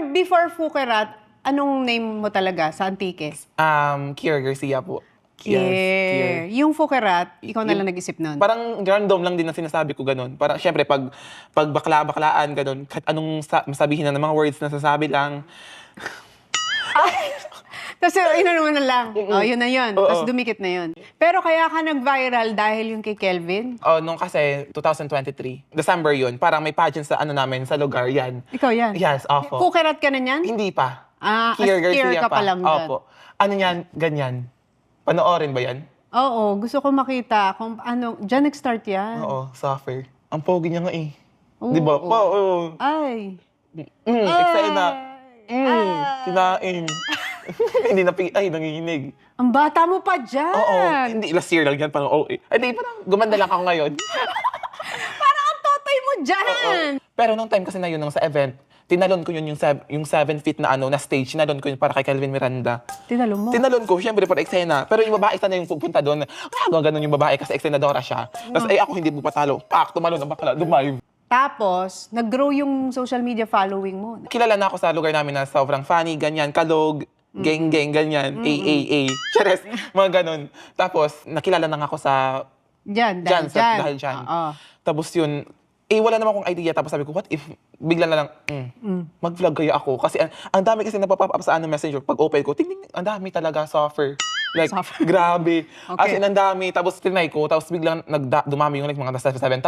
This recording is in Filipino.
Pero before Fukerat, anong name mo talaga sa Antiques? Kier Garcia po. Kier. Yung Fukerat, ikaw na lang nag-isip nun? Parang random lang din ang sinasabi ko ganun. Parang syempre pag bakla-baklaan ganun, kahit anong masabihin na ng mga words na sasabi lang. Tapos inano mo na lang. Oh, yun na yun. Oo. Tapos dumikit na yun. Pero kaya ka nag-viral dahil yung kay Kelvin? Oh, nung kasi 2023, December yun, parang may pageant sa ano namin, sa lugar yan. Ikaw yan? Yes, opo. Fukerat ka na niyan? Hindi pa. Ah, Kier Kier Garcia ka pa lang dyan. Opo. Ano yan, ganyan. Panoorin ba yan? Oo, gusto ko makita kung ano, dyan nag-start yan. Oo, suffer. Ang pogi niya nga eh. Oo, Di ba? oo. Oo. Ay. Excited na. Kinain. Hindi na ay, nanginginig. Ang bata mo pa dyan. Oo, hindi, last year lang yan, parang, oh, hindi, parang gumanda lang ako ngayon. Parang ang totoy mo dyan. Pero nung time kasi na yun, nung sa event, tinalon ko yun yung 7 feet na ano, na stage, tinalon ko yun para kay Kelvin Miranda. Tinalo mo. Tinalon ko, syempre para eksena. Pero yung babae sana yung pupunta doon, ganun yung babae kasi eksenadora siya. Tapos ay ako hindi mo patalo. Pak, tumalon ang bakla, dumayo. Tapos, nag-grow yung social media following mo. Kilala na ako sa lugar namin na sobrang funny, ganyan, kalog, geng-geng, ganyan, AAA, chares, mga ganun. Tapos, nakilala na nga ako sa Dyan, dyan, dyan. dahil dyan. Oo. Tapos yun, wala naman akong idea. Tapos sabi ko, what if bigla na lang, mag-vlog kaya ako? Kasi ang dami kasi napapop up sa messenger. Pag open ko, ting ang dami talaga, suffer. Like, Suffer. grabe. As Okay. in, ang dami. Tapos tinry ko, tapos biglang dumami yung like, mga nasa 7,000.